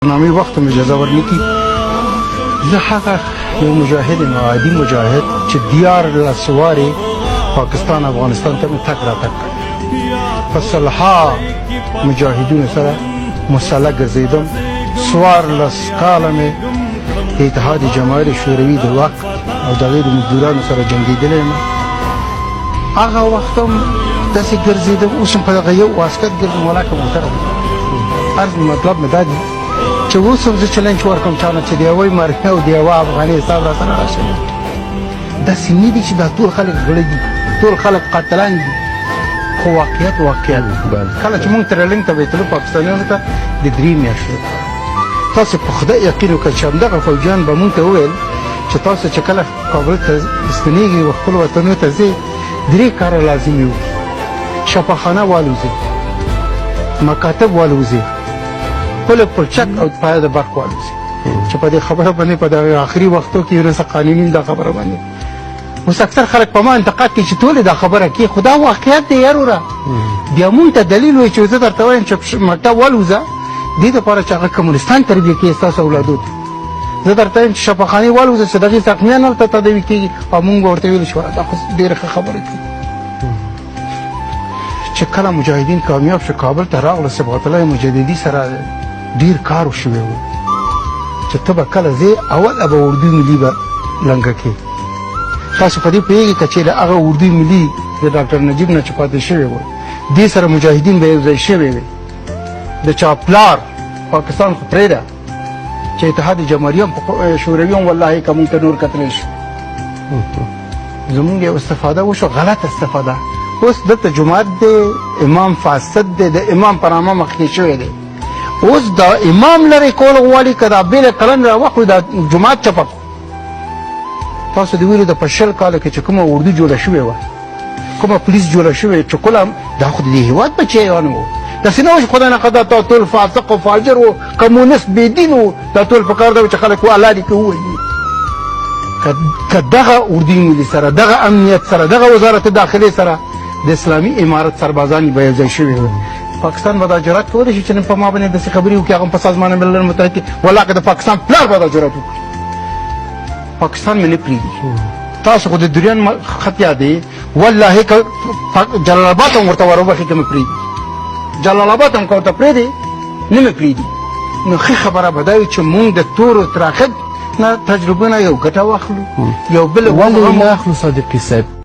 برنامه وخت اجازه ورنکي زه هغه یو مجاهد یم عادي مجاهد چې دیارلس وارې پاکستان افغانستان ته مې تګ راتګ کړی په صلحا مجاهدینو سره مسلح ګرځېدم 14 کاله مې د اتحاد جماهیر شوروي د وخت او د هغې د مزدورانو سره جنګېدلی یم هغه وخت هم داسې ګرځېدم اوس هم په دغه یو واسکټ ګرځم ولاکه محترم عرض مطلب مې دا دی چې اوس هم زه چلنج ورکوم چانه چې د یوې مرمۍ او د یوه افغانۍ حساب را سره راشي داسې نه دي چې دا ټول خلک غړي دي ټول خلک قاتلان دي خو واقعیت کله چې موږ ترلنګ ته ویتلو پاکستانیانو ته د 3 میاشتو تاسو په خدای یقین وکړئ چې همدغه فوجیان به موږ ته وویل چې تاسو چې کله کابل ته ستنېږئ او خپلو وطنونو ته ځئ 3 کاره لازمي وکړي شفاخانه والوځئ مکاتب والوځئ خپل پلچک او پایه د برق والوځي چې په دې خبره باندې په دغه آخري وختو کې یو څه قانوني دا خبره باندې اوس اکثر خلک په ما انتقاد کوي چې ټولې دا خبره کوي خو دا واقعیت دی یاروره بیا مونږ ته دلیل وایي چې زه درته وایم چې مکتب والوځه دې دپاره چې هغه کمونستان تربیه کوي ستاسو اولادو ته زه درته وایم چې شفاخانې والوځه چې دغې زخمیان هلته تداوي کېږي او مونږ به ورته ویلو چې دا خو ډېره ښه خبره کوي چې کله مجاهدین کامیاب شو کابل ته راغله صبغت الله مجددي سره ډیر کار وشوی و چې ته به کله ځې اوله به اردو ملي به لنګه کې تاسو په دې پوهېږئ که چېرې هغه اردو ملي د ډاکټر نجیب نه چې پاتې شوی و دې سره مجاهدین به یو ځای شوی وي د چا پلار پاکستان خو پرېږده چې اتحاد جماهري هم شوروي هم والله که موږ ته نور کتلی شو زموږ یو استفاده وشو غلط استفاده اوس دلته جومات دی امام فاسد دی د امام په نامه مخکې شوی دی اوس دا امام لري کول غواړي که دا بیل قلم راواخلو دا جومات چپه کړو تاسو د ویلو د په 20 کاله کې چې کومه اردو جوړه شوې وه کومه پولیس جوړه شوې چې کله دا خو د دې هېواد بچیان وو داسې نه وه چې خدای نقدر دا ټول فاسق و فاجر و کمونست بېدین و دا ټول په کار ده چې خلک الله دې کې ووایي که دغه اردو ملي سره دغه امنیت سره دغه وزارت داخلې سره د اسلامي امارت سربازان به یو ځای شوي وو پاکستان به دا جرأت کولی شي چې نن په ما باندې داسې خبرې وکړي هغه په سازمان ملل متحد کې والله که د پاکستان پلار به دا جرأت وکړي پاکستان مې نه پرېږدي تاسو خو د دریان خط یادوي والله که جلال آباد هم ورته وروبخي که مې پرېږدي جلال آباد هم که ورته پرېږدي نه مې پرېږدي نو ښه خبره به دا وي چې مونږ د تورو تراخد نه تجربه نه یو ګټه واخلو یو بل ولې نه اخلو صادقي صاحب